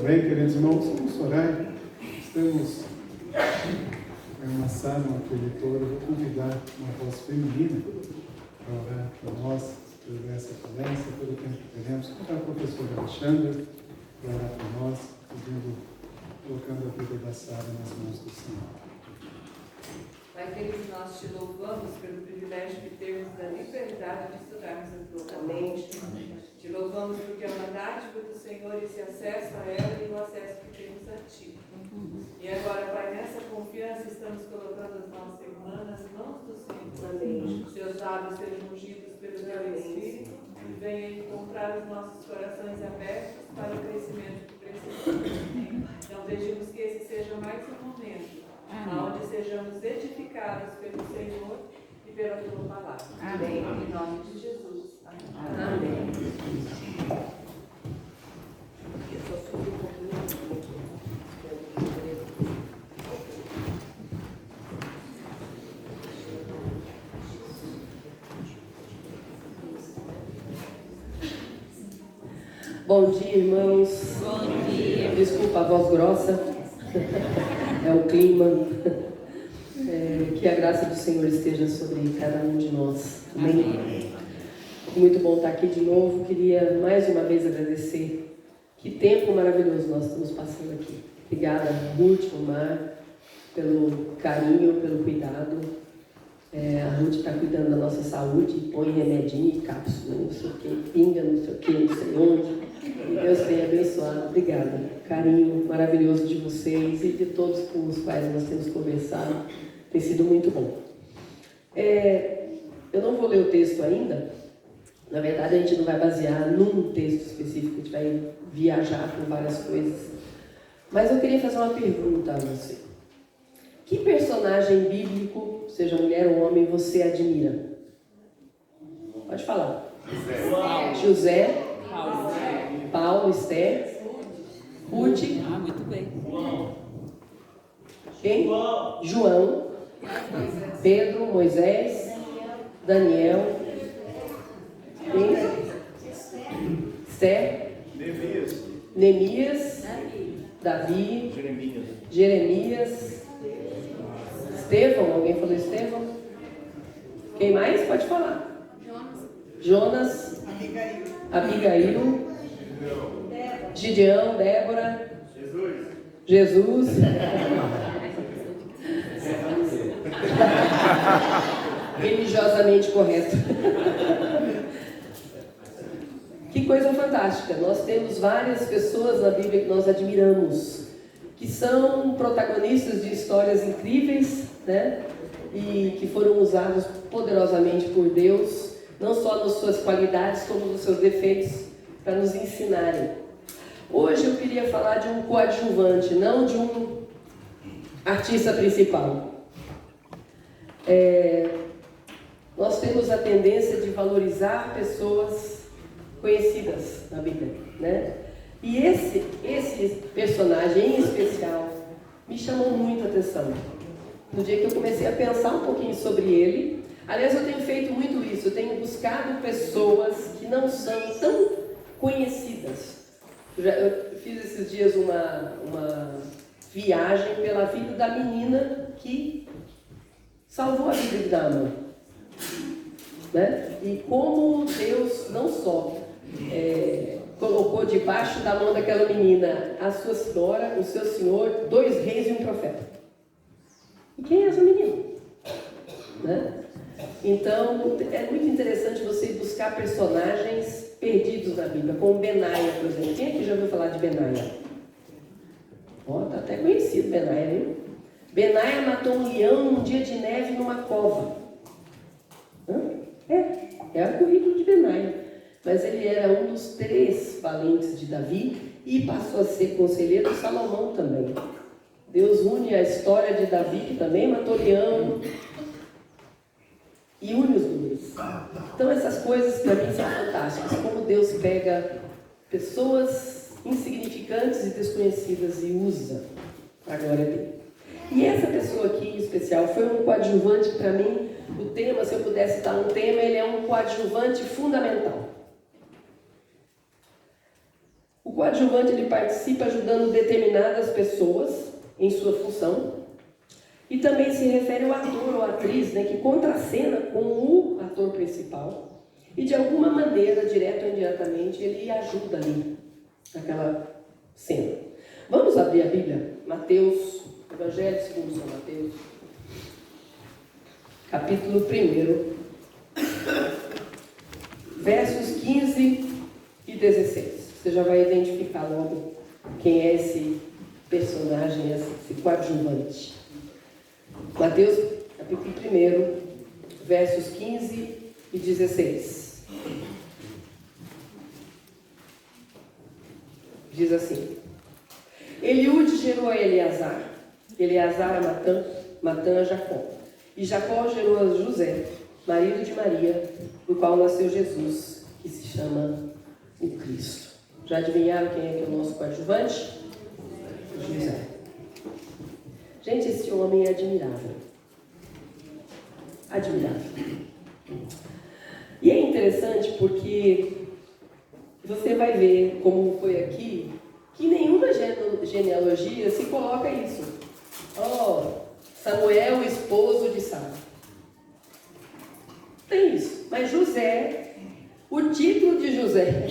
Amém, queridos irmãos? Vamos orar. Estamos em uma sala, uma preletora. Eu vou convidar uma voz feminina para orar para nós, por essa palestra, pelo tempo que teremos. Convidar a professora Alexandra para orar para nós, colocando a vida da Sara nas mãos do Senhor. Pai querido, nós te louvamos pelo privilégio que temos da liberdade de estudarmos a tua palavra. Te louvamos porque é uma dádiva do Senhor esse acesso a ela e o acesso que temos a ti. E agora, Pai, nessa confiança estamos colocando as nossas irmãs nas mãos do Senhor. Amém. Seus lábios sejam ungidos pelo teu Espírito e venha encontrar os nossos corações abertos para o crescimento que precisamos. Então, pedimos que esse seja mais um momento onde sejamos edificados pelo Senhor e pela tua palavra. Amém. Em nome de Jesus. Amém. Amém. Bom dia, irmãos. Bom dia. Desculpa a voz grossa. É o clima. Que a graça do Senhor esteja sobre cada um de nós. Amém? Muito bom estar aqui de novo. Queria mais uma vez agradecer. Que tempo maravilhoso nós estamos passando aqui. Obrigada, Ruth, Omar, pelo carinho, pelo cuidado. A Ruth está cuidando da nossa saúde, põe remedinho, cápsula, não sei o que, pinga, não sei o que, não sei onde. E Deus tenha abençoado. Obrigada. Carinho maravilhoso de vocês e de todos com os quais nós temos conversado. Tem sido muito bom. Eu não vou ler o texto ainda. Na verdade, a gente não vai basear num texto específico, a gente vai viajar por várias coisas. Mas eu queria fazer uma pergunta a você. Que personagem bíblico, seja mulher ou homem, você admira? Pode falar. José. Paulo, Esther. Ruth. Muito bem. Quem? João. Pedro, Moisés. Daniel. Quem? Esther. Neemias. Davi. Jeremias. Estevão, alguém falou Estevão? Quem mais? Pode falar. Jonas. Abigail. Gideão, Débora. Jesus. Religiosamente correto. Que coisa fantástica. Nós temos várias pessoas na Bíblia que nós admiramos, que são protagonistas de histórias incríveis, né? E que foram usados poderosamente por Deus, não só nas suas qualidades, como nos seus defeitos, para nos ensinarem. Hoje eu queria falar de um coadjuvante, não de um artista principal. Nós temos a tendência de valorizar pessoas conhecidas na Bíblia, né? E esse personagem em especial me chamou muito a atenção. No dia que eu comecei a pensar um pouquinho sobre ele, aliás, eu tenho feito muito isso, eu tenho buscado pessoas que não são tão conhecidas. Eu fiz esses dias uma viagem pela vida da menina que salvou a vida de Naamã, né? E como Deus não só colocou debaixo da mão daquela menina a sua senhora, o seu senhor, 2 reis e um profeta. E quem é essa menina? Né? Então, é muito interessante você buscar personagens perdidos na Bíblia, como Benaia, por exemplo. Quem aqui já ouviu falar de Benaia? Está até conhecido Benaia, viu? Benaia matou um leão num dia de neve numa cova. É o currículo de Benaia. Mas ele era um dos 3 valentes de Davi e passou a ser conselheiro de Salomão também. Deus une a história de Davi, que também matou leão, e une os dois. Então essas coisas para mim são fantásticas. Como Deus pega pessoas insignificantes e desconhecidas e usa para a glória dele. E essa pessoa aqui em especial foi um coadjuvante para mim. O tema, se eu pudesse dar um tema, ele é um coadjuvante fundamental. O coadjuvante ele participa ajudando determinadas pessoas em sua função. E também se refere ao ator ou atriz, né, que contracena com o ator principal. E de alguma maneira, direta ou indiretamente, ele ajuda ali naquela cena. Vamos abrir a Bíblia? Mateus, Evangelho segundo São Mateus, capítulo 1, versos 15 e 16. Você já vai identificar logo quem é esse personagem, esse coadjuvante. Mateus, capítulo 1, versos 15 e 16. Diz assim: Eliúde gerou a Eleazar, Eleazar a Matã, Matã a Jacó. E Jacó gerou a José, marido de Maria, do qual nasceu Jesus, que se chama o Cristo. Já adivinharam quem é que é o nosso coadjuvante? José. Gente, esse homem é admirável. Admirável. E é interessante porque você vai ver, como foi aqui, que nenhuma genealogia se coloca isso. Samuel, esposo de Sara. Tem isso. Mas José, o título de José,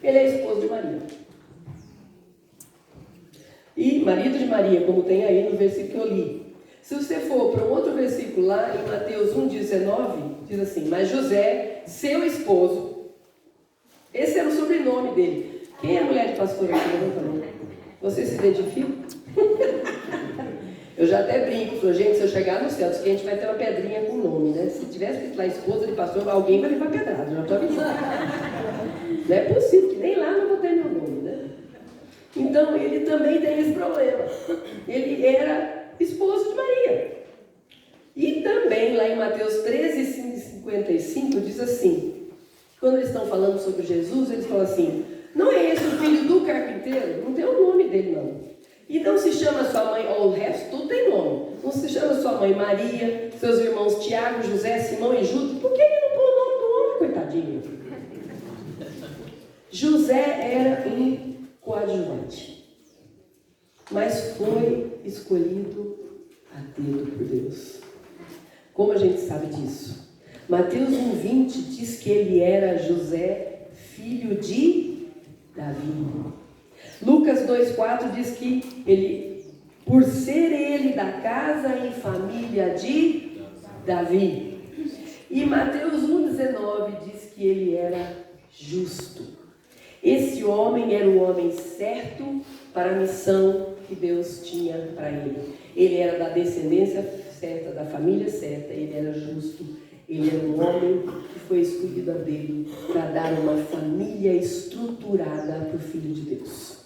ele é esposo de Maria. E marido de Maria, como tem aí no versículo que eu li. Se você for para um outro versículo lá, em Mateus 1,19, diz assim: Mas José, seu esposo, esse era o sobrenome dele. Quem é a mulher de pastor aqui? Levanta a mão. Você se identifica? Eu já até brinco, gente, se eu chegar no céu, diz que a gente vai ter uma pedrinha com nome, né? Se tivesse escrito lá esposa de pastor, alguém vai levar pedrada, já estou avisando. Não é possível, que nem lá não vou ter meu nome, né? Então, ele também tem esse problema. Ele era esposo de Maria. E também, lá em Mateus 13:55, diz assim, quando eles estão falando sobre Jesus, eles falam assim: não é esse o filho do carpinteiro? Não tem o nome dele, não. E não se chama sua mãe, o resto tudo tem nome. Não se chama sua mãe Maria, seus irmãos Tiago, José, Simão e Judas. Por que ele não pôs o nome do homem, coitadinho? José era um coadjuvante, mas foi escolhido a dedo por Deus. Como a gente sabe disso? Mateus 1,20 diz que ele era José, filho de Davi. Lucas 2,4 diz que ele, por ser ele da casa e família de Davi. E Mateus 1,19 diz que ele era justo. Esse homem era o homem certo para a missão que Deus tinha para ele. Ele era da descendência certa, da família certa, ele era justo. Ele era um homem que foi escolhido a dedo para dar uma família estruturada para o Filho de Deus.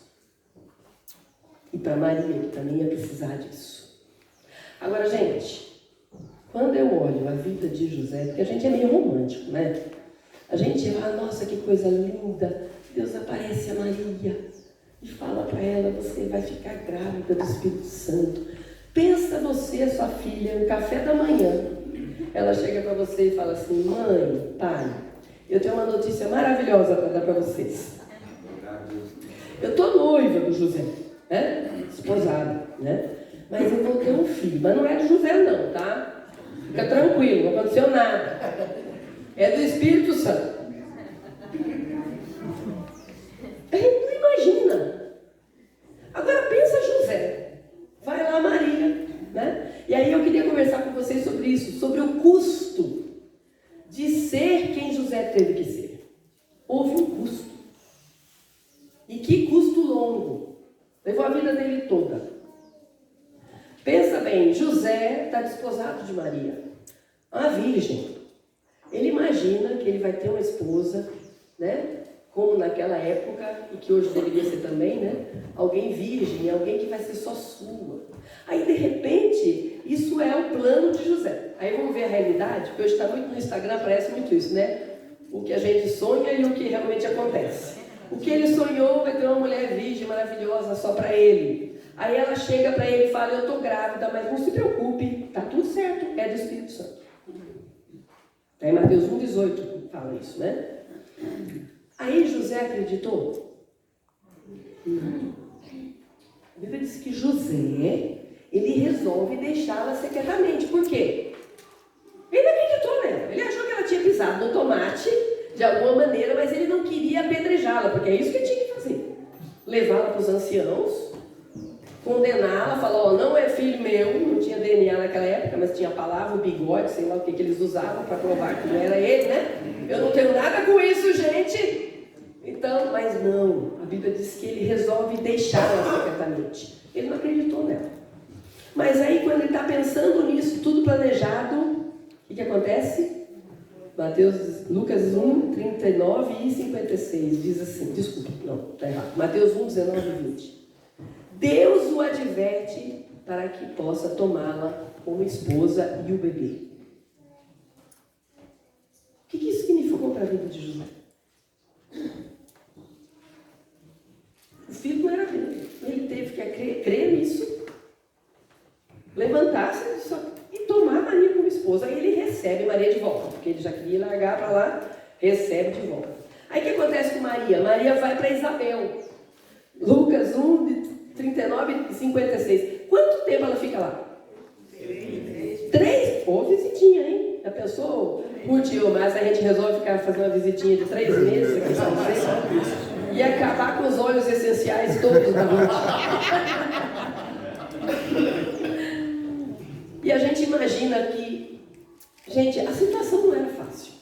E para Maria, que também ia precisar disso. Agora, gente, quando eu olho a vida de José, porque a gente é meio romântico, né? A gente fala, nossa, que coisa linda, Deus aparece a Maria e fala para ela, você vai ficar grávida do Espírito Santo. Pensa você, a sua filha, no café da manhã, ela chega para você e fala assim: mãe, pai, eu tenho uma notícia maravilhosa para dar para vocês. Eu estou noiva do José, né? Esposada, né? Mas eu vou ter um filho, mas não é do José não, tá? Fica tranquilo, não aconteceu nada. É do Espírito Santo. A gente não imagina. Agora pensa José, vai lá Maria, né? E aí eu queria conversar com vocês sobre isso, sobre o custo de ser quem José teve que ser. Houve um custo. E que custo longo. Levou a vida dele toda. Pensa bem, José está desposado de Maria, uma virgem. Ele imagina que ele vai ter uma esposa, né? Como naquela época, e que hoje deveria ser também, né? Alguém virgem, alguém que vai ser só sua. Aí, de repente, isso é o plano de José. Aí vamos ver a realidade, porque hoje está muito no Instagram, parece muito isso, né? O que a gente sonha e o que realmente acontece. O que ele sonhou, vai ter uma mulher virgem maravilhosa só para ele. Aí ela chega para ele e fala: eu estou grávida, mas não se preocupe, tá tudo certo, é do Espírito Santo. Aí Mateus 1,18 fala isso, né? Aí José acreditou? diz que José, ele resolve deixá-la secretamente. Por quê? Ele não acreditou nela. Ele achou que ela tinha pisado no tomate, de alguma maneira, mas ele não queria apedrejá-la, porque é isso que ele tinha que fazer. Levá-la para os anciãos, condená-la, falar, ó, não é filho meu, não tinha DNA naquela época, mas tinha a palavra, o bigode, sei lá o que eles usavam para provar que não era ele, né? Eu não tenho nada com isso, gente. Então, mas não, a Bíblia diz que ele resolve deixá-la secretamente. Ele não acreditou nela. Mas aí, quando ele está pensando nisso, tudo planejado, o que acontece? Lucas 1, 39 e 56 diz assim, desculpa, não, está errado. Mateus 1, 19 e 20. Deus o adverte para que possa tomá-la como esposa e o bebê. O que isso significou para a vida de José? O filho não era dele. Ele teve que crer nisso, levantar-se e tomar Maria como esposa. Aí ele recebe Maria de volta, porque ele já queria largar para lá, recebe de volta. Aí o que acontece com Maria? Maria vai para Isabel. Lucas 1, 39 e 56. Quanto tempo ela fica lá? 3? Pô, visitinha, hein? Já pensou? Curtiu, mas a gente resolve ficar fazendo uma visitinha de 3 meses aqui para você e acabar com os óleos essenciais todos da noite. E a gente imagina que, gente, a situação não era fácil.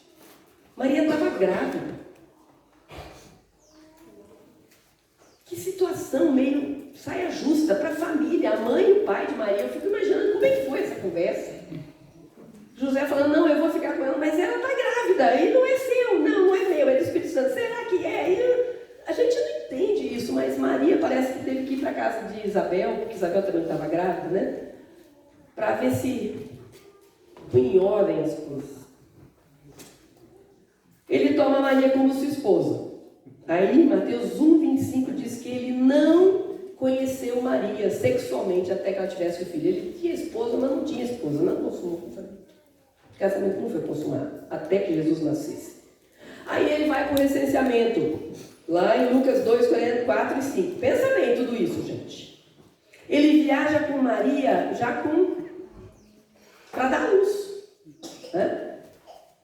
Maria estava grávida. Que situação meio saia justa para a família, a mãe e o pai de Maria. Eu fico imaginando como é que foi essa conversa. José falando, não, eu vou ficar com ela, mas ela está grávida, e não é seu, não é meu, é do Espírito Santo. Será que é? A gente não entende isso, mas Maria parece que teve que ir para a casa de Isabel, porque Isabel também estava grávida, né? Para ver se põe em ordem as coisas. Ele toma Maria como sua esposa. Aí, Mateus 1, 25 diz que ele não conheceu Maria sexualmente até que ela tivesse o filho. Ele tinha esposa, mas não tinha esposa. Não consumou o casamento. O casamento não foi consumado até que Jesus nascesse. Aí ele vai para o recenseamento, lá em Lucas 2, 44 e 5. Pensa bem tudo isso, gente. Ele viaja com Maria já para dar luz. Né?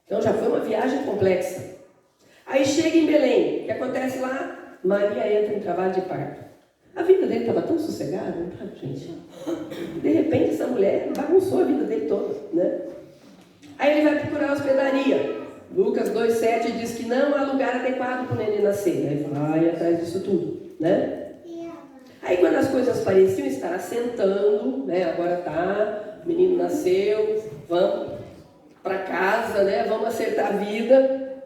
Então já foi uma viagem complexa. Aí chega em Belém, o que acontece lá? Maria entra em trabalho de parto. A vida dele estava tão sossegada, não estava, gente? De repente essa mulher bagunçou a vida dele toda, né? Aí ele vai procurar hospedaria. Lucas 2,7 diz que não há lugar adequado para o neném nascer. Aí vai atrás disso tudo, né? Aí quando as coisas pareciam estar assentando, né? Agora tá, o menino nasceu, vamos para casa, né? Vamos acertar a vida.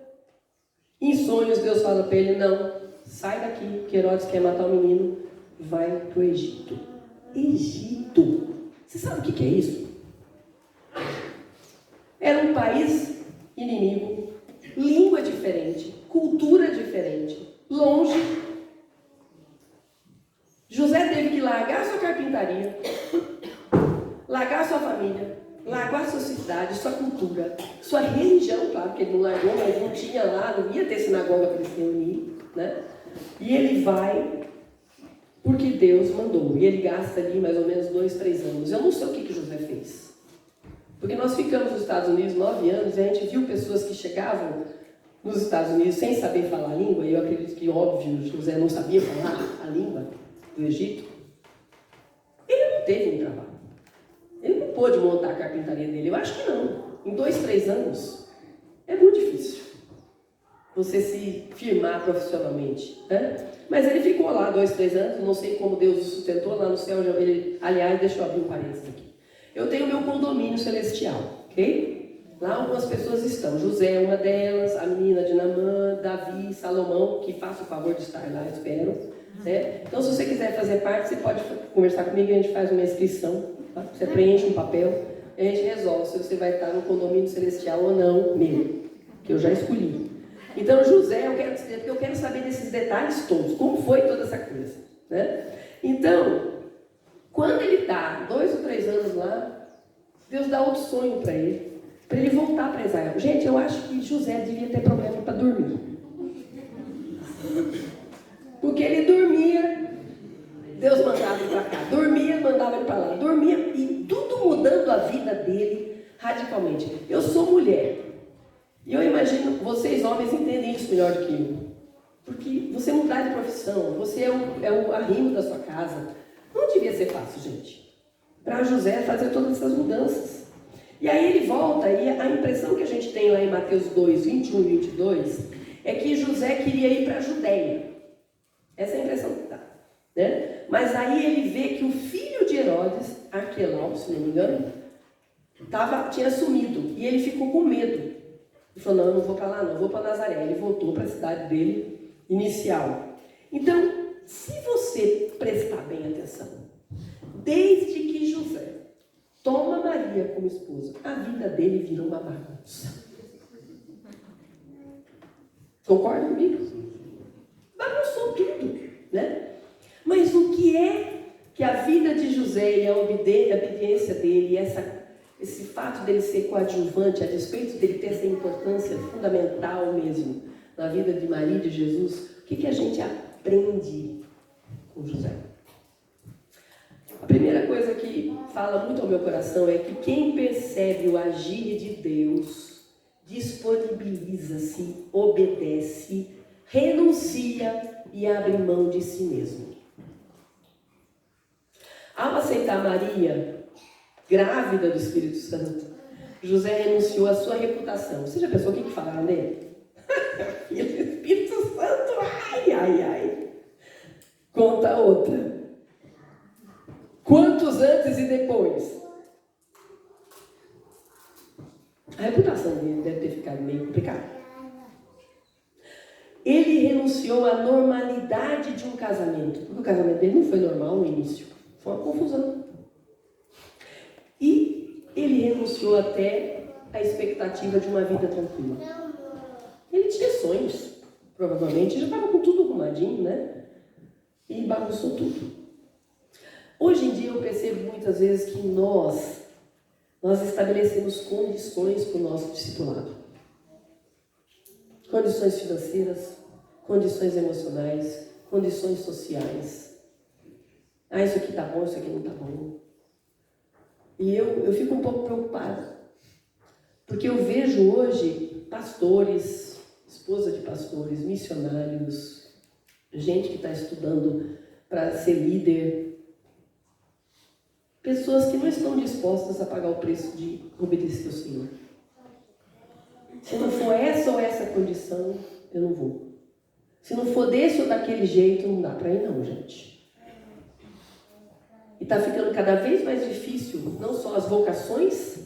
Em sonhos Deus fala para ele, não, sai daqui, que Herodes quer matar o menino, vai para o Egito. Egito! Você sabe o que é isso? Era um país inimigo, língua diferente, cultura diferente, longe. José teve que largar sua carpintaria, largar sua família, largar sua cidade, sua cultura, sua religião, claro que ele não largou, mas não tinha lá, não ia ter sinagoga para ele se reunir, né? E ele vai porque Deus mandou, e ele gasta ali mais ou menos 2, 3 anos. Eu não sei o que José fez, porque nós ficamos nos Estados Unidos 9 anos e a gente viu pessoas que chegavam nos Estados Unidos sem saber falar a língua, e eu acredito que, óbvio, José não sabia falar a língua do Egito. Ele não teve um trabalho. Ele não pôde montar a carpintaria dele. Eu acho que não. Em 2, 3 anos, é muito difícil você se firmar profissionalmente, né? Mas ele ficou lá 2, 3 anos. Não sei como Deus o sustentou lá no céu. Ele, aliás, deixa eu abrir um parênteses aqui. Eu tenho meu condomínio celestial, ok? Lá algumas pessoas estão. José é uma delas, a menina de Naamã, Davi, Salomão, que faça o favor de estar lá, espero. Né? Então, se você quiser fazer parte, você pode conversar comigo e a gente faz uma inscrição. Tá? Você preenche um papel e a gente resolve se você vai estar no condomínio celestial ou não, meu, que eu já escolhi. Então, José, eu quero dizer, porque eu quero saber desses detalhes todos, como foi toda essa coisa. Né? Então, quando ele está 2 ou 3 anos lá, Deus dá outro sonho para ele voltar para Israel. Gente, eu acho que José devia ter problema para dormir. Porque ele dormia, Deus mandava ir para cá. levando para lá, dormia, e tudo mudando a vida dele radicalmente. Eu sou mulher, e eu imagino, vocês homens entendem isso melhor do que eu, porque você mudar de profissão, você é o arrimo da sua casa, não devia ser fácil, gente, para José fazer todas essas mudanças. E aí ele volta, e a impressão que a gente tem lá em Mateus 2, 21 e 22, é que José queria ir para a Judéia. Essa é a impressão que dá, né? Mas aí ele vê que o filho de Herodes, Arquelau, se não me engano, tinha sumido, e ele ficou com medo. Ele falou, não, eu não vou para lá não, eu vou para Nazaré. Ele voltou para a cidade dele inicial. Então, se você prestar bem atenção, desde que José toma Maria como esposa, a vida dele virou uma bagunça. Concorda comigo? Bagunçou tudo, né? Mas o que é que a vida de José e a obediência dele, esse fato dele ser coadjuvante, a despeito dele ter essa importância fundamental mesmo na vida de Maria e de Jesus, o que a gente aprende com José? A primeira coisa que fala muito ao meu coração é que quem percebe o agir de Deus disponibiliza-se, obedece, renuncia e abre mão de si mesmo. Ao aceitar Maria, grávida do Espírito Santo, José renunciou à sua reputação. Você já pensou o que falaram dele? Filho do Espírito Santo, ai, ai, ai. Conta outra. Quantos antes e depois? A reputação dele deve ter ficado meio complicada. Ele renunciou à normalidade de um casamento, porque o casamento dele não foi normal no início, foi uma confusão. E ele renunciou até à expectativa de uma vida tranquila. Ele tinha sonhos, provavelmente, já estava com tudo arrumadinho, né? E bagunçou tudo. Hoje em dia eu percebo muitas vezes que nós estabelecemos condições para o nosso discipulado. Condições financeiras, condições emocionais, condições sociais. Ah, isso aqui está bom, isso aqui não está bom. E eu fico um pouco preocupada, porque eu vejo hoje pastores, esposa de pastores, missionários, gente que está estudando para ser líder, pessoas que não estão dispostas a pagar o preço de obedecer ao Senhor. Se não for essa ou essa condição, eu não vou. Se não for desse ou daquele jeito, não dá para ir não, gente. E está ficando cada vez mais difícil, não só as vocações,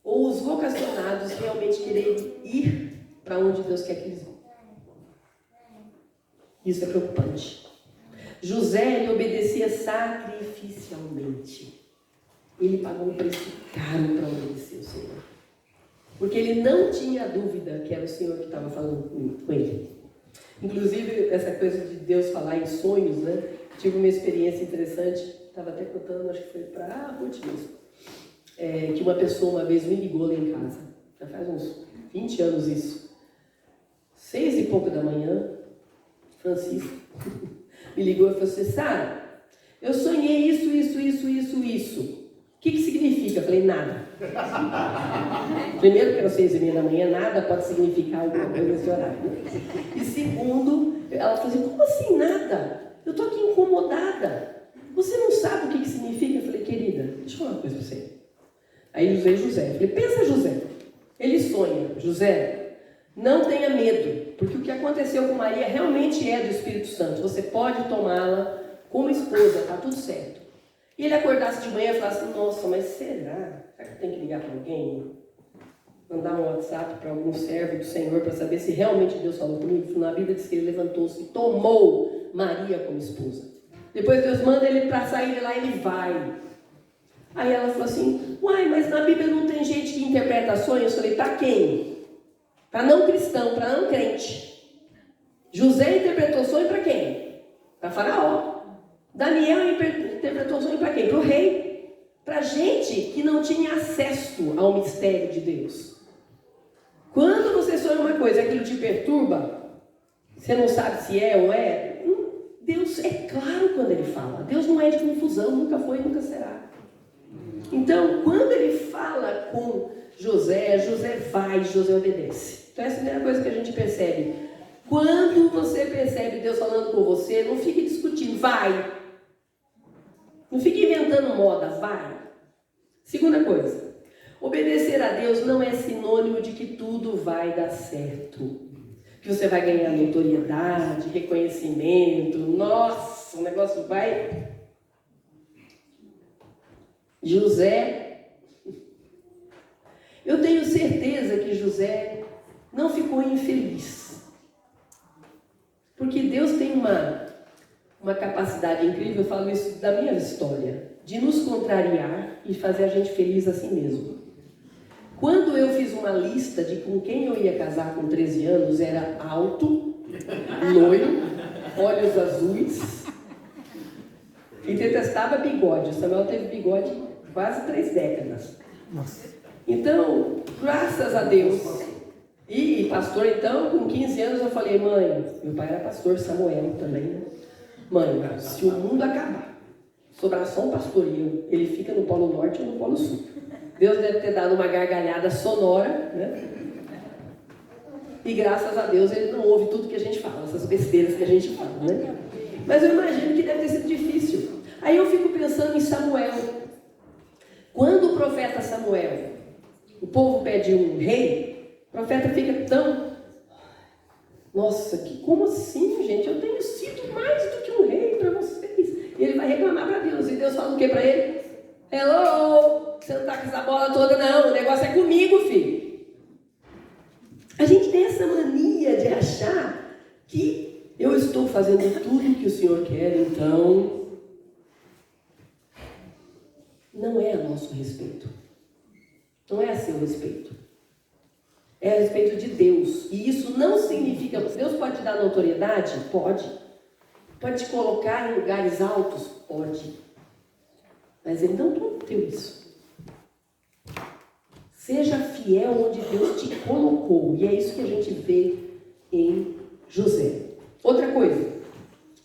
ou os vocacionados realmente quererem ir para onde Deus quer que eles vão. Isso é preocupante. José, ele obedecia sacrificialmente. Ele pagou um preço caro para obedecer ao Senhor. Porque ele não tinha dúvida que era o Senhor que estava falando com ele. Inclusive, essa coisa de Deus falar em sonhos, né? Tive uma experiência interessante, estava até contando, acho que foi para a Ruth mesmo. Que uma pessoa uma vez me ligou lá em casa. Já faz uns 20 anos isso. 6 e pouco da manhã, Francisco me ligou e falou assim, Sara, eu sonhei isso. O que significa? Eu falei, nada. Primeiro, que eram 6:30 da manhã, nada pode significar alguma coisa nesse horário. E segundo, ela falou assim, como assim nada? Eu estou aqui incomodada. Você não sabe o que significa? Eu falei, querida, deixa eu falar uma coisa para você. Aí veio José. Eu falei, pensa José. Ele sonha. José, não tenha medo, porque o que aconteceu com Maria realmente é do Espírito Santo. Você pode tomá-la como esposa, está tudo certo. E ele acordasse de manhã e falasse, nossa, mas será? Será que eu tenho que ligar para alguém? Mandar um WhatsApp para algum servo do Senhor para saber se realmente Deus falou comigo? Na Bíblia diz que ele levantou-se e tomou Maria como esposa. Depois Deus manda ele para sair de lá e ele vai. Aí ela falou assim, uai, mas na Bíblia não tem gente que interpreta sonhos? Eu falei, para quem? Para não cristão, para não crente. José interpretou sonho para quem? Para Faraó. Daniel interpretou sonho para quem? Para o rei. Para gente que não tinha acesso ao mistério de Deus. Quando você sonha uma coisa e aquilo te perturba, você não sabe se é ou é, Deus é claro com quando ele fala. Deus não é de confusão, nunca foi e nunca será. Então, quando ele fala com José, José vai, José obedece. Então, essa é a primeira coisa que a gente percebe. Quando você percebe Deus falando com você, não fique discutindo, vai. Não fique inventando moda, vai. Segunda coisa, obedecer a Deus não é sinônimo de que tudo vai dar certo. Que você vai ganhar notoriedade, reconhecimento. Nossa, o negócio vai... José, eu tenho certeza que José não ficou infeliz. Porque Deus tem uma capacidade incrível, eu falo isso da minha história, de nos contrariar e fazer a gente feliz assim mesmo. Quando eu fiz uma lista de com quem eu ia casar com 13 anos, era alto, loiro, olhos azuis e detestava bigode. O Samuel teve bigode quase 3 décadas. Então, graças a Deus. E pastor, então, com 15 anos eu falei, mãe, meu pai era pastor, Samuel também, né? Mãe, se o mundo acabar, sobrar só um pastorinho, ele fica no Polo Norte ou no Polo Sul. Deus deve ter dado uma gargalhada sonora, né? E graças a Deus ele não ouve tudo que a gente fala, essas besteiras que a gente fala, né? Mas eu imagino que deve ter sido difícil. Aí eu fico pensando em Samuel. Quando o profeta Samuel, o povo pede um rei, o profeta fica tão... Nossa, como assim, gente? Eu tenho sido mais do que um rei para vocês. E ele vai reclamar para Deus. E Deus fala o que para ele? Hello! Você não está com essa bola toda, não. O negócio é comigo, filho. A gente tem essa mania de achar que eu estou fazendo tudo que o Senhor quer, então... Não é a nosso respeito. Não é a seu respeito. É a respeito de Deus. E isso não significa... Deus pode te dar notoriedade? Pode. Pode te colocar em lugares altos? Pode. Mas Ele não prometeu isso. Seja fiel onde Deus te colocou. E é isso que a gente vê em José. Outra coisa.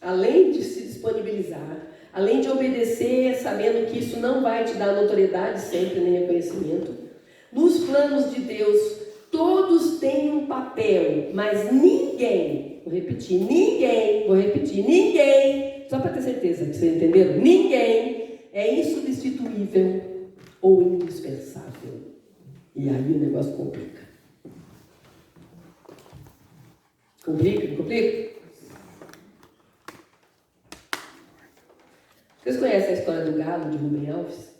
Além de se disponibilizar, além de obedecer, sabendo que isso não vai te dar notoriedade sempre, nem reconhecimento, nos planos de Deus, todos têm um papel, mas ninguém, vou repetir, ninguém, só para ter certeza que vocês entenderam, ninguém é insubstituível ou indispensável. E aí o negócio complica. Complica? Vocês conhecem a história do galo de Rubem Alves?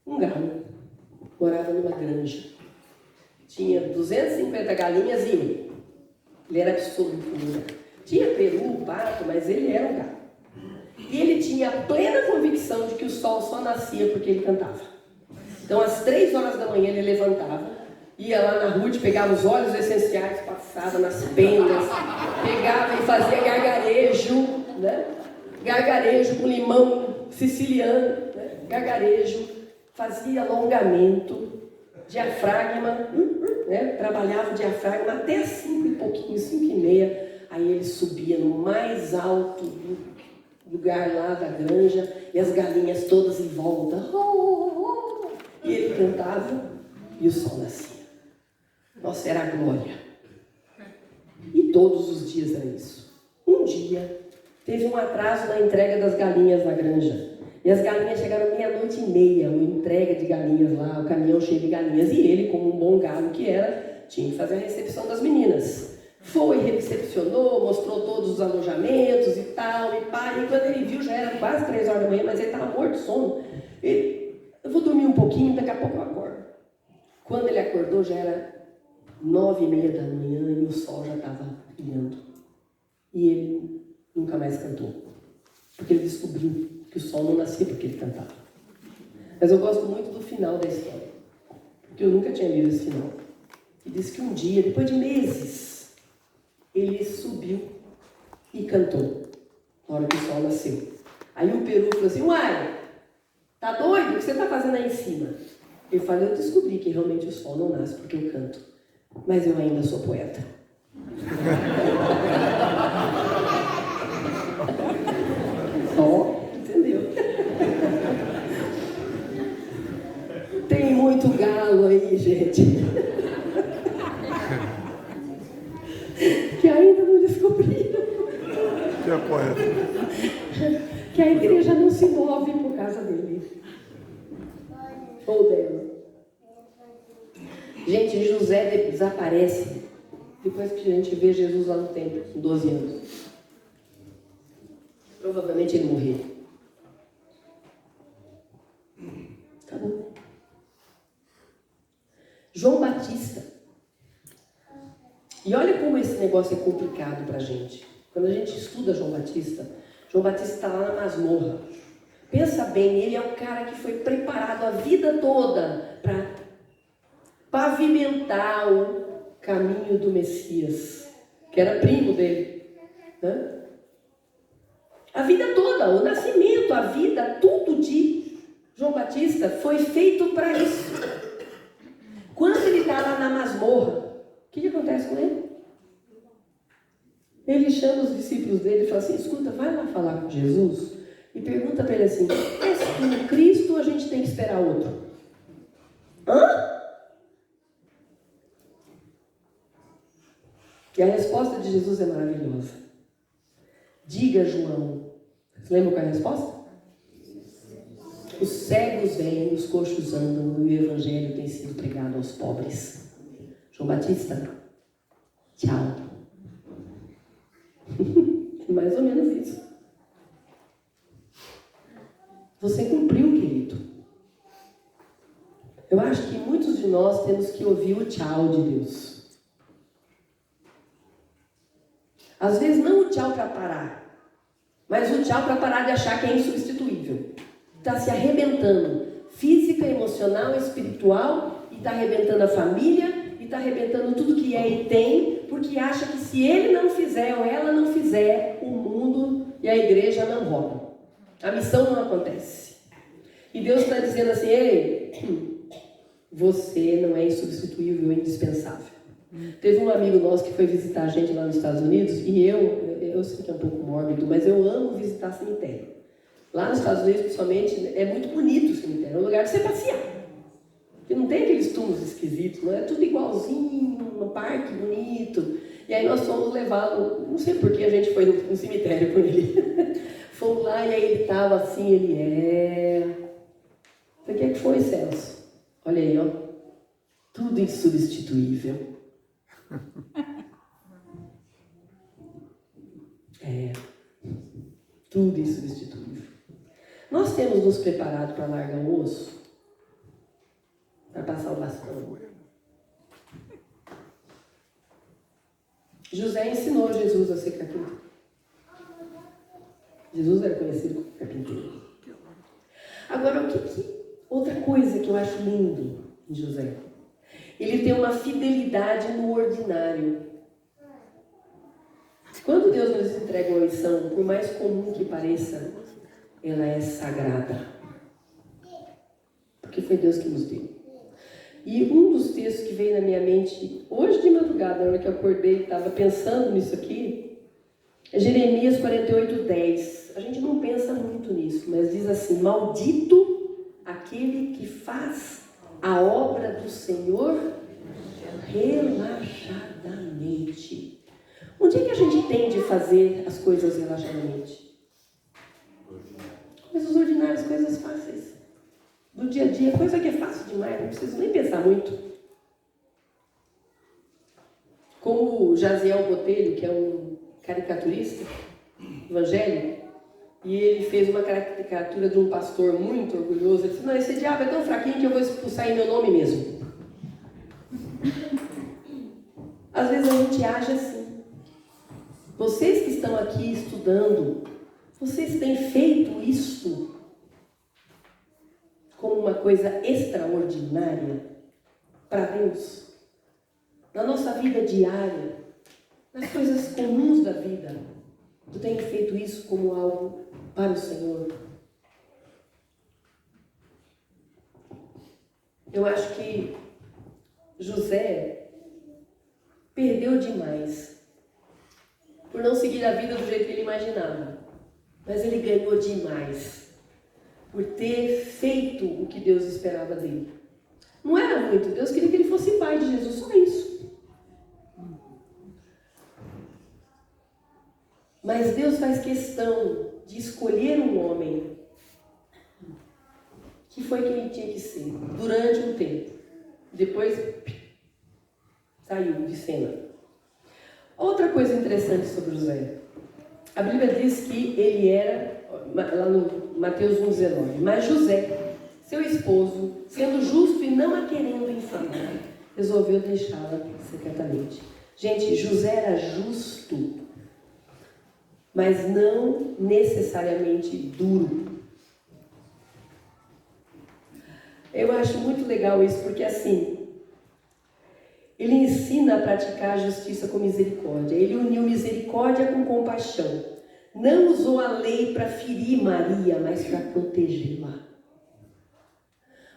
Um galo morava numa granja. Tinha 250 galinhas e ele era absoluto. Tinha peru, pato, mas ele era um galo. E ele tinha a plena convicção de que o sol só nascia porque ele cantava. Então, às 3 horas da manhã, ele levantava, ia lá na rua, pegava os óleos essenciais, passava nas pendas, pegava e fazia gargarejo, né? Gargarejo com limão siciliano, né? Gargarejo, fazia alongamento, diafragma, né? Trabalhava o diafragma até as 5 e pouquinho, 5 e meia, aí ele subia no mais alto lugar lá da granja, e as galinhas todas em volta, e ele cantava, e o sol nascia. Nossa, era a glória. E todos os dias era isso. Um dia, teve um atraso na entrega das galinhas na granja. E as galinhas chegaram 00:30, uma entrega de galinhas lá, o caminhão cheio de galinhas. E ele, como um bom galo que era, tinha que fazer a recepção das meninas. Foi, recepcionou, mostrou todos os alojamentos e tal, e pá. E quando ele viu, já era quase 3 horas da manhã, mas ele estava morto de sono. Eu vou dormir um pouquinho, daqui a pouco eu acordo. Quando ele acordou, já era 9:30 da manhã e o sol já estava brilhando. E ele nunca mais cantou. Porque ele descobriu que o sol não nascia porque ele cantava. Mas eu gosto muito do final da história. Porque eu nunca tinha lido esse final. E diz que um dia, depois de meses, ele subiu e cantou. Na hora que o sol nasceu. Aí o peru falou assim, uai, tá doido? O que você tá fazendo aí em cima? Ele falou, eu descobri que realmente o sol não nasce porque eu canto. Mas eu ainda sou poeta. aí, gente. Que ainda não descobriram. Que é poeta. Que a igreja não se move por causa dele. Ou dela. Gente, José desaparece depois que a gente vê Jesus lá no templo, com 12 anos. Provavelmente ele morreu. Acabou. João Batista. E olha como esse negócio é complicado para a gente. Quando a gente estuda João Batista está lá na masmorra. Pensa bem, ele é o cara que foi preparado a vida toda para pavimentar o caminho do Messias, que era primo dele, né? A vida toda, o nascimento, a vida, tudo de João Batista foi feito para isso. Quando ele está lá na masmorra, o que acontece com ele? Ele chama os discípulos dele e fala assim: escuta, vai lá falar com Jesus e pergunta para ele assim: és tu Cristo ou a gente tem que esperar outro? Hã? E a resposta de Jesus é maravilhosa. Diga, João. Você lembra qual é a resposta? Os cegos vêm, os coxos andam, e o evangelho tem sido pregado aos pobres. João Batista, tchau. Mais ou menos isso. Você cumpriu, querido. Eu acho que muitos de nós temos que ouvir o tchau de Deus. Às vezes não o tchau para parar, mas o tchau para parar de achar que é insubstituível. Está se arrebentando, física, emocional, espiritual, e está arrebentando a família, e está arrebentando tudo que é e tem, porque acha que se ele não fizer ou ela não fizer, o mundo e a igreja não rolam. A missão não acontece. E Deus está dizendo assim: ei, você não é insubstituível, é indispensável. Teve um amigo nosso que foi visitar a gente lá nos Estados Unidos, e eu sei que é um pouco mórbido, mas eu amo visitar cemitério. Lá nos Estados Unidos, principalmente, é muito bonito o cemitério, é um lugar de você passear. Porque não tem aqueles túmulos esquisitos, não é tudo igualzinho, um parque bonito. E aí nós fomos levá-lo, não sei por que a gente foi no cemitério com ele. Fomos lá e aí ele estava assim, O que foi, Celso? Olha aí, ó. Tudo insubstituível. Tudo insubstituível. Nós temos nos preparado para largar o osso, para passar o bastão. José ensinou Jesus a ser carpinteiro. Jesus era conhecido como carpinteiro. Agora, outra coisa que eu acho lindo em José, ele tem uma fidelidade no ordinário. Quando Deus nos entrega uma missão, por mais comum que pareça, ela é sagrada. Porque foi Deus que nos deu. E um dos textos que veio na minha mente, hoje de madrugada, na hora que eu acordei e estava pensando nisso aqui, é Jeremias 48:10. A gente não pensa muito nisso, mas diz assim: maldito aquele que faz a obra do Senhor relaxadamente. Onde é que a gente tem de fazer as coisas relaxadamente? Coisas ordinárias, coisas fáceis. Do dia a dia, coisa que é fácil demais, não preciso nem pensar muito. Como o Jaziel Botelho, que é um caricaturista evangélico, e ele fez uma caricatura de um pastor muito orgulhoso. Ele disse: não, esse diabo é tão fraquinho que eu vou expulsar em meu nome mesmo. Às vezes a gente age assim. Vocês que estão aqui estudando, vocês têm feito isso como uma coisa extraordinária para Deus? Na nossa vida diária, nas coisas comuns da vida, tu tem feito isso como algo para o Senhor? Eu acho que José perdeu demais por não seguir a vida do jeito que ele imaginava. Mas ele ganhou demais por ter feito o que Deus esperava dele. Não era muito. Deus queria que ele fosse pai de Jesus, só isso. Mas Deus faz questão de escolher um homem que foi quem ele tinha que ser, durante um tempo. Depois, saiu de cena. Outra coisa interessante sobre José. A Bíblia diz que ele era, lá no Mateus 1,19, mas José, seu esposo, sendo justo e não a querendo infamar, resolveu deixá-la secretamente. Gente, José era justo, mas não necessariamente duro. Eu acho muito legal isso, porque assim, ele ensina a praticar a justiça com misericórdia. Ele uniu misericórdia com compaixão. Não usou a lei para ferir Maria, mas para protegê-la.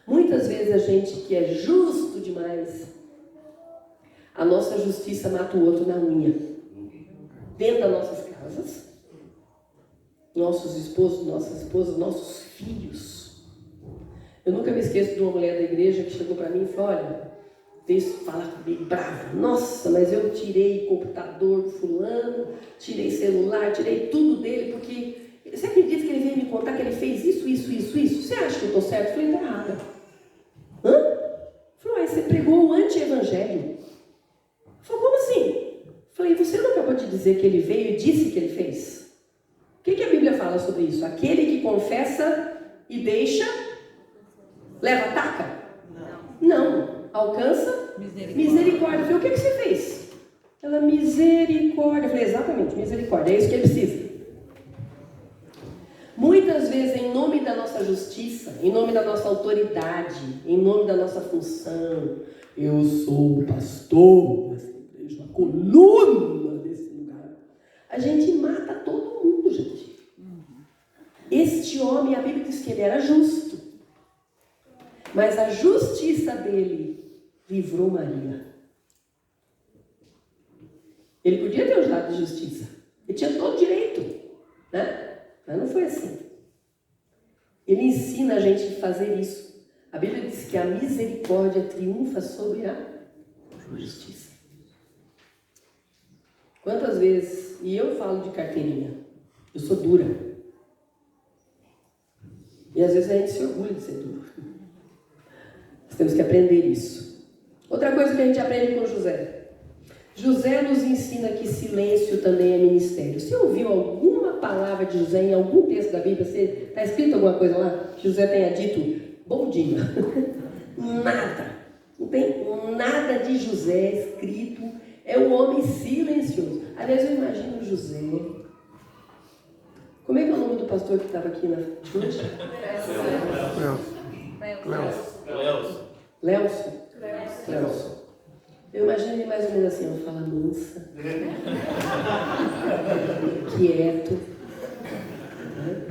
Muitas vezes a gente que é justo demais, a nossa justiça mata o outro na unha. Dentro das nossas casas, nossos esposos, nossas esposas, nossos filhos. Eu nunca me esqueço de uma mulher da igreja que chegou para mim e falou: olha, veio falar comigo brava. Nossa, mas eu tirei computador do fulano, tirei celular, tirei tudo dele, porque você acredita que ele veio me contar que ele fez isso, isso, isso, isso? Você acha que eu estou certo? Eu falei, está errada. Hã? Falou, aí você pregou o anti-evangelho. Falei, como assim? Falei, você não acabou de dizer que ele veio e disse que ele fez? O que a Bíblia fala sobre isso? Aquele que confessa e deixa, leva ataca? Não. Alcança misericórdia. Eu falei, o que você fez? Ela, misericórdia. Eu falei, exatamente, misericórdia, é isso que ele precisa. Muitas vezes, em nome da nossa justiça, em nome da nossa autoridade, em nome da nossa função, eu sou o pastor dessa igreja, a coluna desse lugar, a gente mata todo mundo, gente. Este homem, a Bíblia diz que ele era justo, mas a justiça dele livrou Maria. Ele podia ter usado de justiça. Ele tinha todo direito, né? Mas não foi assim. Ele ensina a gente a fazer isso. A Bíblia diz que a misericórdia triunfa sobre a justiça. Quantas vezes, e eu falo de carteirinha, eu sou dura. E às vezes a gente se orgulha de ser duro. Nós temos que aprender isso. Outra coisa que a gente aprende com José. José nos ensina que silêncio também é ministério. Você ouviu alguma palavra de José em algum texto da Bíblia? Está escrito alguma coisa lá que José tenha dito, bom dia? Nada. Não tem nada de José escrito. É um homem silencioso. Aliás, eu imagino José. Como é que é o nome do pastor que estava aqui na hoje? Léo. Eu imagino ele mais ou menos assim, ó, fala mansa, quieto, né?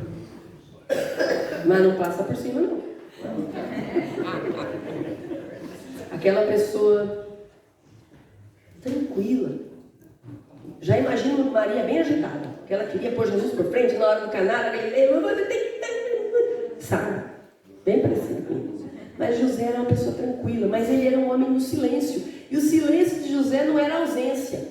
Mas não passa por cima, não. Aquela pessoa tranquila. Já imagino Maria bem agitada, que ela queria pôr Jesus por frente na hora do canário, sabe? Bem parecido com ele. Mas José era uma pessoa tranquila, mas ele era um homem no silêncio. E o silêncio de José não era ausência,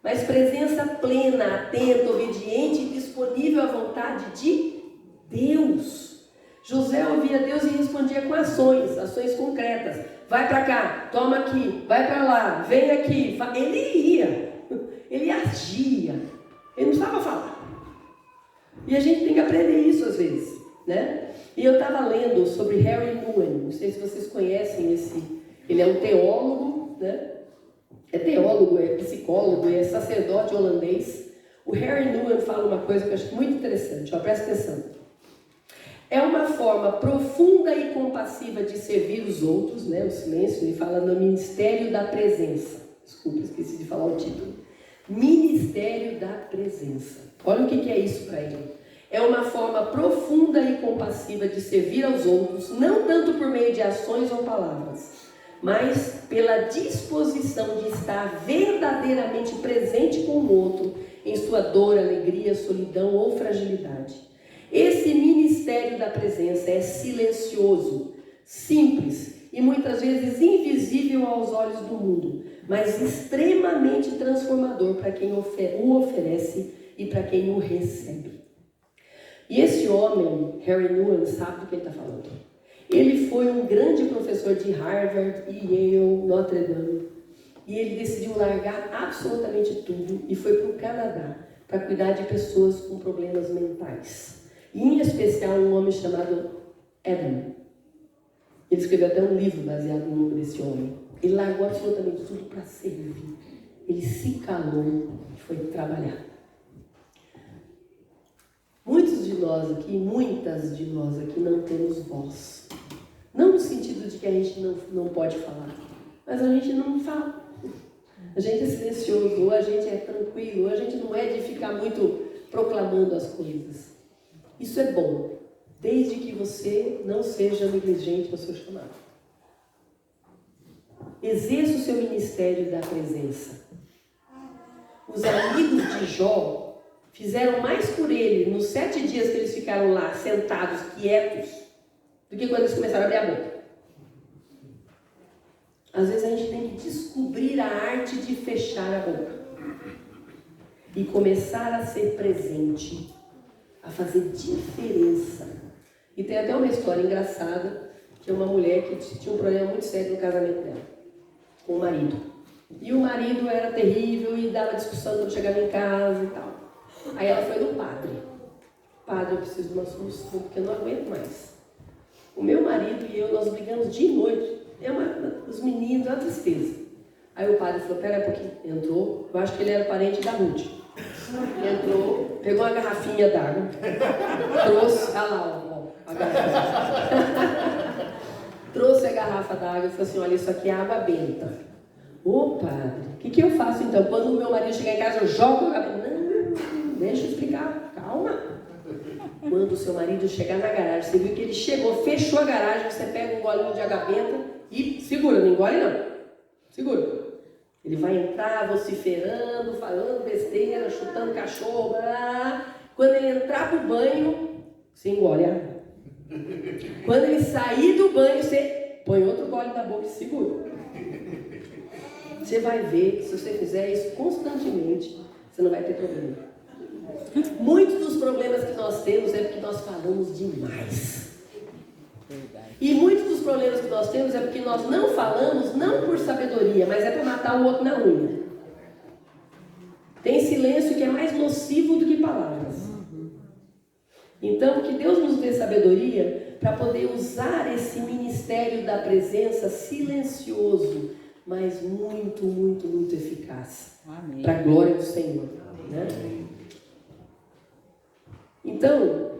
mas presença plena, atenta, obediente e disponível à vontade de Deus. José ouvia Deus e respondia com ações concretas. Vai para cá, toma aqui, vai para lá, vem aqui. Ele ia, ele agia, ele não precisava falar. E a gente tem que aprender isso às vezes, né? E eu estava lendo sobre Harry Nguyen, não sei se vocês conhecem ele é um teólogo, né? É teólogo, é psicólogo, é sacerdote holandês. O Harry Nguyen fala uma coisa que eu acho muito interessante, ó, presta atenção. É uma forma profunda e compassiva de servir os outros, né? O silêncio, ele fala no Ministério da Presença. Desculpa, esqueci de falar o título. Ministério da Presença. Olha o que é isso para ele. É uma forma profunda e compassiva de servir aos outros, não tanto por meio de ações ou palavras, mas pela disposição de estar verdadeiramente presente com o outro em sua dor, alegria, solidão ou fragilidade. Esse ministério da presença é silencioso, simples e muitas vezes invisível aos olhos do mundo, mas extremamente transformador para quem o oferece e para quem o recebe. E esse homem, Henry Nouwen, sabe do que ele está falando. Ele foi um grande professor de Harvard, Yale, Notre Dame, e ele decidiu largar absolutamente tudo e foi para o Canadá para cuidar de pessoas com problemas mentais. E, em especial, um homem chamado Adam. Ele escreveu até um livro baseado no nome desse homem. Ele largou absolutamente tudo para servir. Ele se calou e foi trabalhar. Muitas de nós aqui não temos voz. Não no sentido de que a gente não pode falar, mas a gente não fala. A gente é silencioso, ou a gente é tranquilo, ou a gente não é de ficar muito proclamando as coisas. Isso é bom, desde que você não seja negligente no seu chamado. Exerça o seu ministério da presença. Os amigos de Jó fizeram mais por ele nos 7 dias que eles ficaram lá, sentados, quietos, do que quando eles começaram a abrir a boca. Às vezes a gente tem que descobrir a arte de fechar a boca e começar a ser presente, a fazer diferença. E tem até uma história engraçada, que é uma mulher que tinha um problema muito sério no casamento dela, com o marido. E o marido era terrível e dava discussão quando chegava em casa e tal. Aí ela foi no padre. Padre, eu preciso de uma solução, porque eu não aguento mais. O meu marido e eu, nós brigamos dia e noite. Os meninos, é uma tristeza. Aí o padre falou, pera um pouquinho. Entrou, eu acho que ele era parente da Ruth. Entrou, pegou uma garrafinha d'água, trouxe, olha lá, ó, a garrafa. Trouxe a garrafa d'água e falou assim, olha, isso aqui é água benta. Ô padre, o que eu faço então? Quando o meu marido chegar em casa, eu jogo a água benta. Não, deixa eu explicar, calma. Quando o seu marido chegar na garagem, você viu que ele chegou, fechou a garagem, você pega um golinho de água benta e segura, não engole não. Segura. Ele vai entrar vociferando, falando besteira, chutando cachorro. Blá. Quando ele entrar pro banho, você engole a água. Quando ele sair do banho, você põe outro gole na boca e segura. Você vai ver que se você fizer isso constantemente, você não vai ter problema. Muitos dos problemas que nós temos é porque nós falamos demais. E muitos dos problemas que nós temos é porque nós não falamos, não por sabedoria, mas é para matar o outro na unha. Tem silêncio que é mais nocivo do que palavras. Então, que Deus nos dê sabedoria para poder usar esse ministério da presença silencioso, mas muito, muito, muito eficaz. Para a glória do Senhor. Né? Então,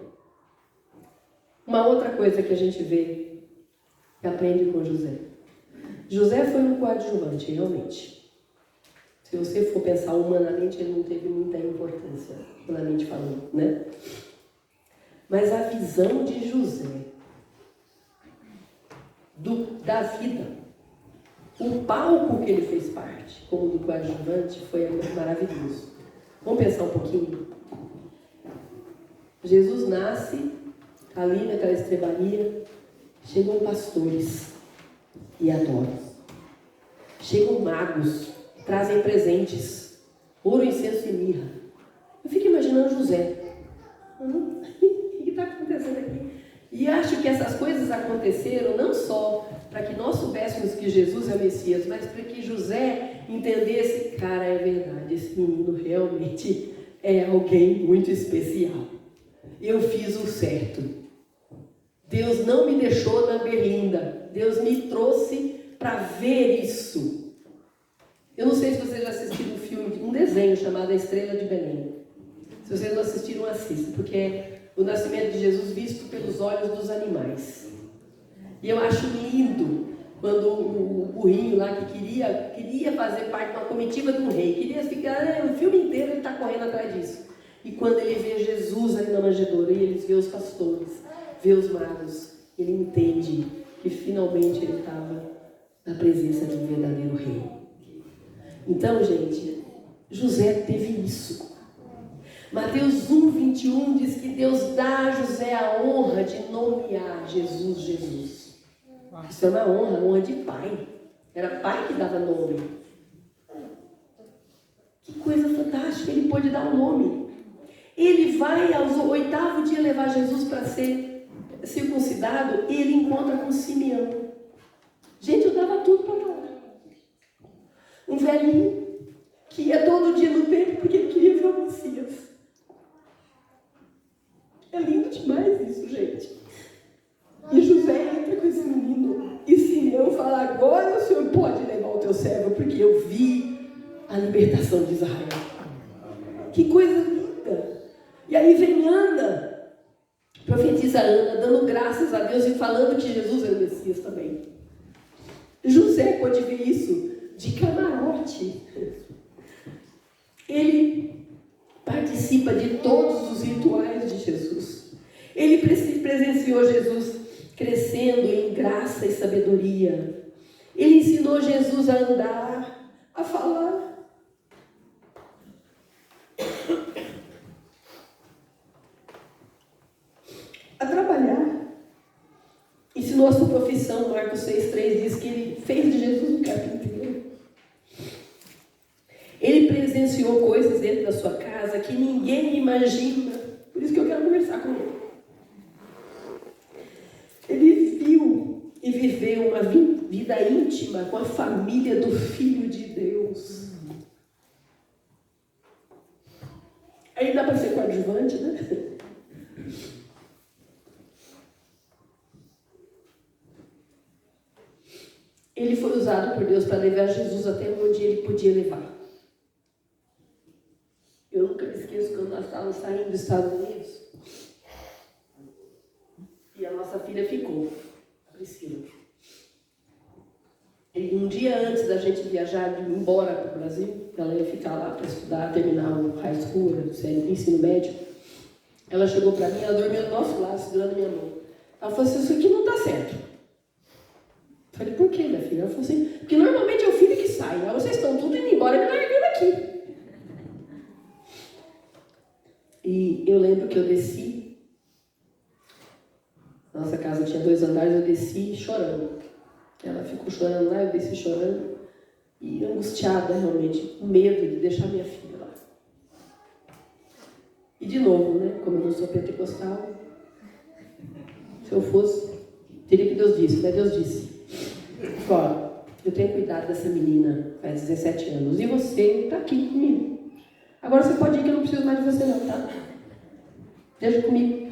uma outra coisa que a gente vê, que aprende com José. José foi um coadjuvante, realmente. Se você for pensar humanamente, ele não teve muita importância, humanamente falando, né? Mas a visão de José, da vida, o palco que ele fez parte, como do coadjuvante, foi maravilhoso. Vamos pensar um pouquinho? Jesus nasce ali naquela estrebaria, chegam pastores e adoram. Chegam magos, trazem presentes, ouro, incenso e mirra. Eu fico imaginando José. O que está acontecendo aqui? E acho que essas coisas aconteceram não só para que nós soubéssemos que Jesus é o Messias, mas para que José entendesse, cara, é verdade, esse menino realmente é alguém muito especial. Eu fiz o certo. Deus não me deixou na berlinda. Deus me trouxe para ver isso. Eu não sei se vocês já assistiram um desenho chamado A Estrela de Belém. Se vocês não assistiram, assistam, porque é o nascimento de Jesus visto pelos olhos dos animais. E eu acho lindo quando o burrinho lá que queria fazer parte de uma comitiva de um rei, queria ficar, o filme inteiro ele está correndo atrás disso. E quando ele vê Jesus ali na manjedoura, e ele vê os pastores, vê os magos, ele entende que finalmente ele estava na presença de um verdadeiro rei. Então, gente, José teve isso. Mateus 1:21 diz que Deus dá a José a honra de nomear Jesus, Jesus. Isso é uma honra de pai. Era pai que dava nome. Que coisa fantástica, ele pôde dar um nome. Ele vai ao 8º dia levar Jesus para ser circuncidado e ele encontra com Simeão. Gente, eu dava tudo para lá. Um velhinho que ia todo dia no templo porque ele queria ver o Messias. É lindo demais isso, gente. E José entra com esse menino e Simeão fala: agora o Senhor pode levar o teu servo, porque eu vi a libertação de Israel. Que coisa linda! E aí vem Ana, profetiza Ana, dando graças a Deus e falando que Jesus é o Messias também. José pode ver isso de camarote. Ele participa de todos os rituais de Jesus. Ele presenciou Jesus crescendo em graça e sabedoria. Ele ensinou Jesus a andar, a falar. A trabalhar. Ensinou a sua profissão. Marcos 6,3 diz que ele fez de Jesus um carpinteiro. Ele presenciou coisas dentro da sua casa que ninguém imagina. Por isso que eu quero conversar com ele. Ele viu e viveu uma vida íntima com a família do Filho de Deus. Aí dá para ser coadjuvante, né? Ele foi usado por Deus para levar Jesus até onde ele podia levar. Eu nunca me esqueço quando nós estávamos saindo dos Estados Unidos. E a nossa filha ficou, a Priscila. E um dia antes da gente viajar, de ir embora para o Brasil, ela ia ficar lá para estudar, terminar o high school, o ensino médio. Ela chegou para mim, ela dormiu do nosso lado, segurando minha mão. Ela falou assim: isso aqui não está certo. Eu falei: por quê, minha filha? Ela falou assim: porque normalmente é o filho que sai. Aí vocês estão tudo indo embora e me largando aqui. E eu lembro que eu desci. Nossa casa tinha 2 andares, eu desci chorando. Ela ficou chorando lá, eu desci chorando. E angustiada realmente, com medo de deixar minha filha lá. E de novo, né? Como eu não sou pentecostal, se eu fosse, teria que Deus disse, né? Deus disse: olha, eu tenho cuidado dessa menina faz 17 anos e você está aqui comigo. Agora você pode ir, que eu não preciso mais de você não, tá? Deixa comigo.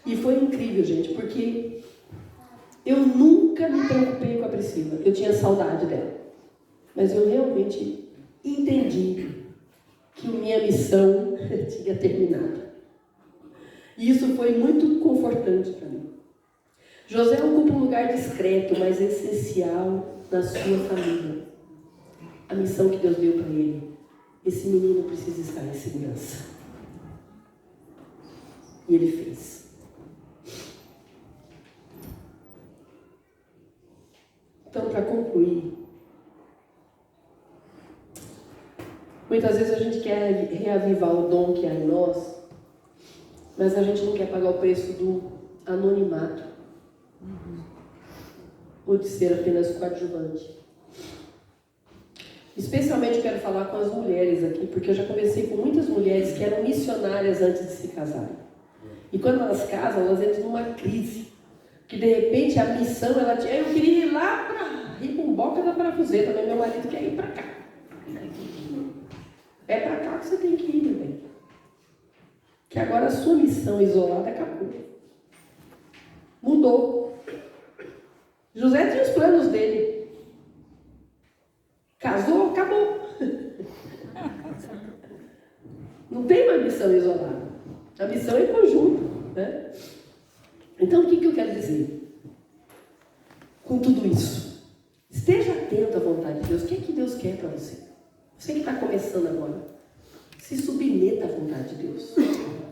E foi incrível, gente, porque eu nunca me preocupei com a Priscila. Eu tinha saudade dela. Mas eu realmente entendi que minha missão tinha terminado. E isso foi muito confortante para mim. José ocupa um lugar discreto, mas essencial na sua família. A missão que Deus deu para ele. Esse menino precisa estar em segurança. E ele fez. Então, para concluir, muitas vezes a gente quer reavivar o dom que há em nós, mas a gente não quer pagar o preço do anonimato, ou de ser apenas coadjuvante. Especialmente eu quero falar com as mulheres aqui, porque eu já conversei com muitas mulheres que eram missionárias antes de se casarem. E quando elas casam, elas entram numa crise. Que de repente a missão, ela tinha: eu queria ir lá para Ribumboca da Parafuseta, mas meu marido quer ir para cá. É para cá que você tem que ir, meu bem. Que agora a sua missão isolada acabou. Mudou. José tinha os planos dele. Casou, acabou. Não tem uma missão isolada. A missão é em conjunto, né? Então, o que eu quero dizer com tudo isso? Esteja atento à vontade de Deus. O que é que Deus quer para você? Você que está começando agora, se submeta à vontade de Deus.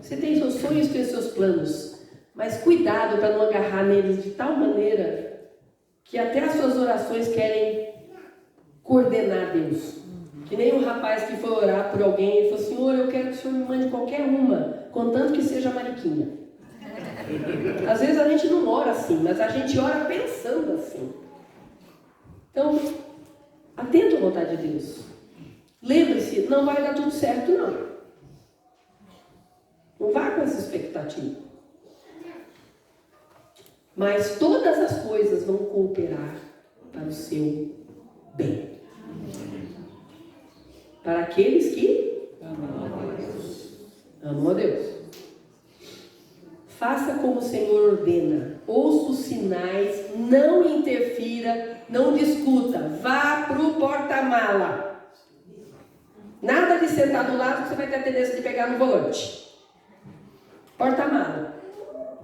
Você tem seus sonhos, tem seus planos, mas cuidado para não agarrar neles de tal maneira que até as suas orações querem coordenar Deus. Que nem um rapaz que foi orar por alguém e falou: Senhor, eu quero que o Senhor me mande qualquer uma, contanto que seja mariquinha. Às vezes a gente não ora assim, mas a gente ora pensando assim. Então, atento à vontade de Deus. Lembre-se, não vai dar tudo certo, não. Não vá com essa expectativa. Mas todas as coisas vão cooperar para o seu bem. Para aqueles que amam a Deus. Faça como o Senhor ordena. Ouça os sinais, não interfira, não discuta. Vá para o porta-mala. Nada de sentar do lado que você vai ter a tendência de pegar no volante. Porta-mala.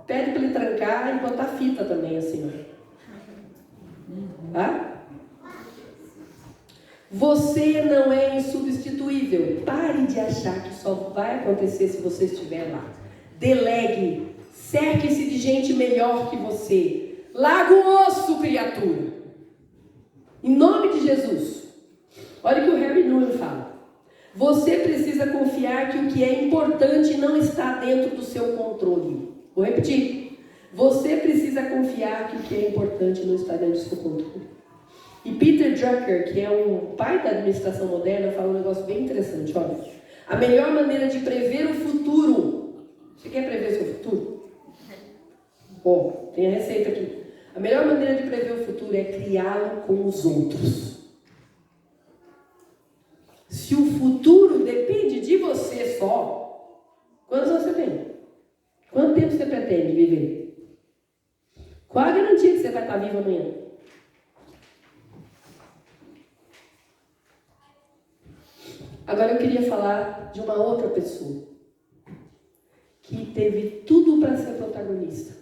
Pede para ele trancar e botar fita também assim. Tá? Você não é insubstituível. Pare de achar que só vai acontecer se você estiver lá. Delegue. Cerque-se de gente melhor que você. Larga o osso, criatura. Em nome de Jesus. Olha o que o Harry Newman fala. Você precisa confiar que o que é importante não está dentro do seu controle. Vou repetir. Você precisa confiar que o que é importante não está dentro do seu controle. E Peter Drucker, que é um pai da administração moderna, fala um negócio bem interessante. Olha, a melhor maneira de prever o futuro. Você quer prever o seu futuro? Bom, tem a receita aqui. A melhor maneira de prever o futuro é criá-lo com os outros. Se o futuro depende de você só, quantos anos você tem? Quanto tempo você pretende viver? Qual a garantia que você vai estar vivo amanhã? Agora eu queria falar de uma outra pessoa que teve tudo para ser protagonista,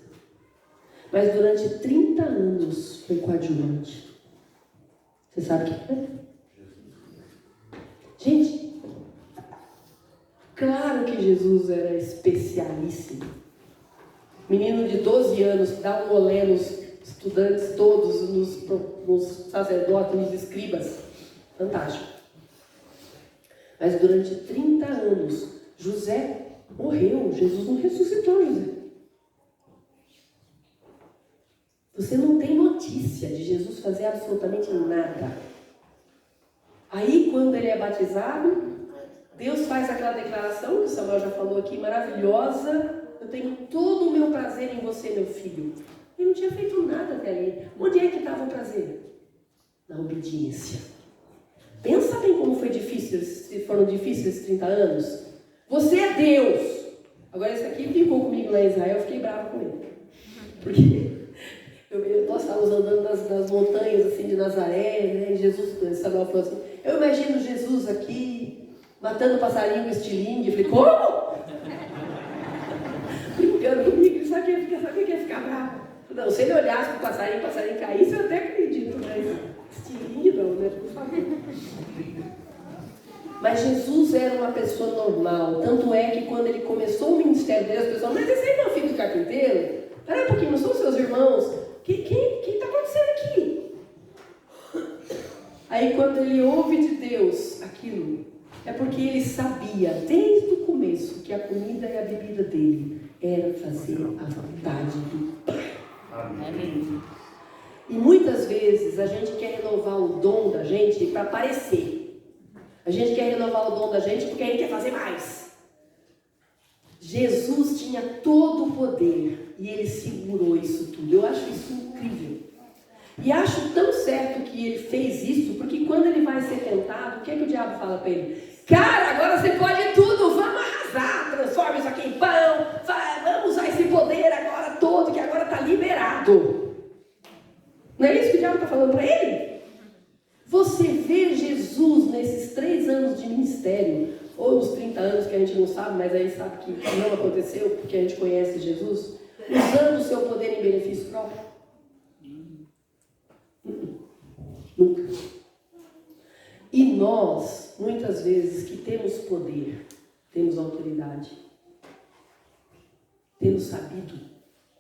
mas durante 30 anos foi coadjuvante. Você sabe o que é? Gente, claro que Jesus era especialíssimo. Menino de 12 anos que dá um olé nos estudantes todos, nos sacerdotes, nos escribas. Fantástico. Mas durante 30 anos, José morreu. Jesus não ressuscitou José. Você não tem notícia de Jesus fazer absolutamente nada. Aí, quando ele é batizado, Deus faz aquela declaração, que o Samuel já falou aqui, maravilhosa. Eu tenho todo o meu prazer em você, meu filho. Ele não tinha feito nada até ali. Onde é que estava o prazer? Na obediência. Pensa bem como foi difícil, se foram difíceis esses 30 anos. Você é Deus. Agora esse aqui ficou comigo lá em Israel, eu fiquei bravo com ele. Porque nós estávamos andando nas montanhas assim, de Nazaré, né? E Jesus, Samuel falou assim, eu imagino Jesus aqui, matando passarinho com estilingue. Eu falei, como? Brincando comigo, ele sabe que ia ficar bravo. Não, se ele olhasse para o passarinho caísse, eu até acredito, mas estilingue não, né? Por favor. Mas Jesus era uma pessoa normal, tanto é que quando ele começou o ministério dele, as pessoas, mas esse aí não é o filho do carpinteiro? Espera um pouquinho, não são seus irmãos? O que está acontecendo aqui? Aí quando ele ouve de Deus aquilo, é porque ele sabia desde o começo que a comida e a bebida dele era fazer a vontade do Pai. Amém. E muitas vezes a gente quer renovar o dom da gente para aparecer. A gente quer renovar o dom da gente porque a gente quer fazer mais. Jesus tinha todo o poder e ele segurou isso tudo. Eu acho isso incrível. E acho tão certo que ele fez isso, porque quando ele vai ser tentado, o que é que o diabo fala para ele? Cara, agora você pode tudo, vamos arrasar, transforma isso aqui em pão, vamos usar esse poder agora todo, que agora está liberado. Não é isso que o diabo está falando para ele? Você vê Jesus nesses 3 anos de ministério, ou nos 30 anos que a gente não sabe, mas aí sabe que não aconteceu, porque a gente conhece Jesus, usando o seu poder em benefício próprio? Nunca. E nós, muitas vezes, que temos poder, temos autoridade, temos sabido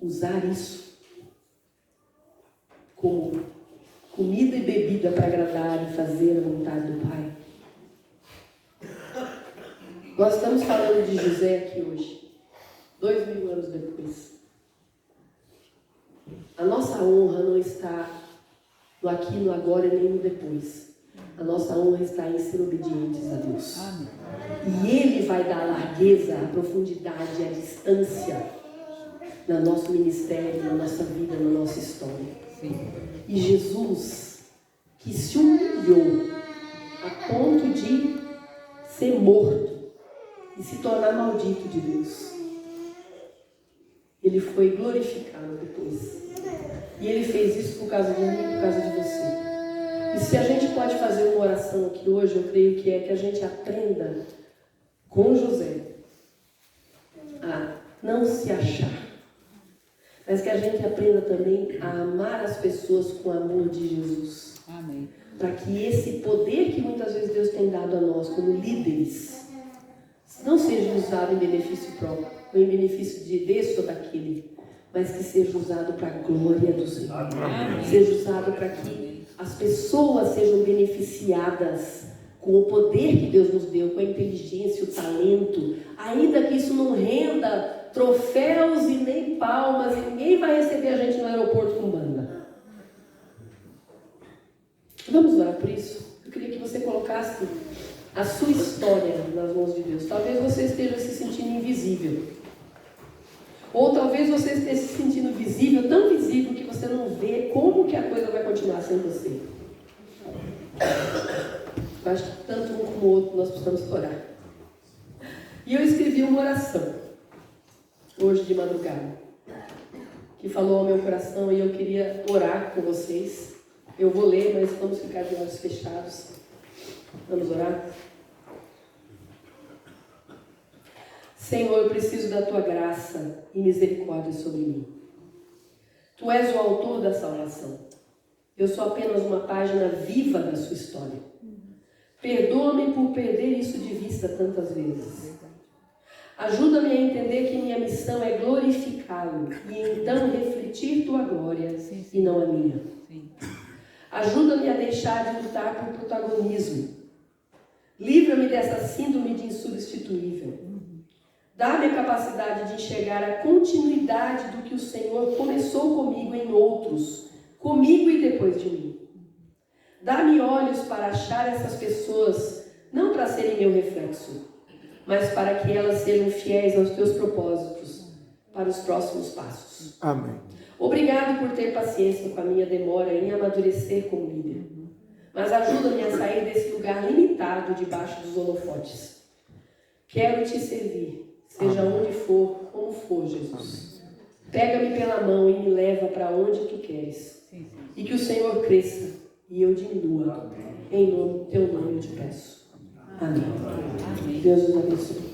usar isso como comida e bebida para agradar e fazer a vontade do Pai. Nós estamos falando de José aqui hoje, 2000 anos depois. A nossa honra não está no aqui, no agora e nem no depois. A nossa honra está em ser obedientes a Deus. Amém. E Ele vai dar a largueza, a profundidade, a distância no nosso ministério, na nossa vida, na nossa história. Sim. E Jesus, que se humilhou a ponto de ser morto e se tornar maldito de Deus, Ele foi glorificado depois. E Ele fez isso por causa de mim e por causa de você. E se a gente pode fazer uma oração aqui hoje, eu creio que é que a gente aprenda com José a não se achar, mas que a gente aprenda também a amar as pessoas com o amor de Jesus. Amém. Para que esse poder que muitas vezes Deus tem dado a nós como líderes não seja usado em benefício próprio, ou em benefício de desse ou daquele, mas que seja usado para a glória do Senhor. Amém. Seja usado para que as pessoas sejam beneficiadas com o poder que Deus nos deu, com a inteligência, o talento, ainda que isso não renda troféus e nem palmas, e ninguém vai receber a gente no aeroporto com banda. Vamos orar por isso? Eu queria que você colocasse a sua história nas mãos de Deus. Talvez você esteja se sentindo invisível. Ou talvez você esteja se sentindo visível, tão visível que você não vê como que a coisa vai continuar sem você. Eu acho que tanto um como o outro nós precisamos orar. E eu escrevi uma oração, hoje de madrugada, que falou ao meu coração e eu queria orar com vocês. Eu vou ler, mas vamos ficar de olhos fechados. Vamos orar? Senhor, eu preciso da Tua graça e misericórdia sobre mim. Tu és o autor da salvação. Eu sou apenas uma página viva da Sua história. Perdoa-me por perder isso de vista tantas vezes. Ajuda-me a entender que minha missão é glorificá-lo e então refletir Tua glória e não a minha. Ajuda-me a deixar de lutar por protagonismo. Livra-me dessa síndrome de insubstituível. Dá-me a capacidade de enxergar a continuidade do que o Senhor começou comigo em outros, comigo e depois de mim. Dá-me olhos para achar essas pessoas, não para serem meu reflexo, mas para que elas sejam fiéis aos teus propósitos para os próximos passos. Amém. Obrigado por ter paciência com a minha demora em amadurecer como líder. Mas ajuda-me a sair desse lugar limitado debaixo dos holofotes. Quero te servir, seja onde for, como for, Jesus. Pega-me pela mão e me leva para onde tu queres. E que o Senhor cresça e eu diminua. Em nome, teu nome eu te peço. Amém. Deus os abençoe.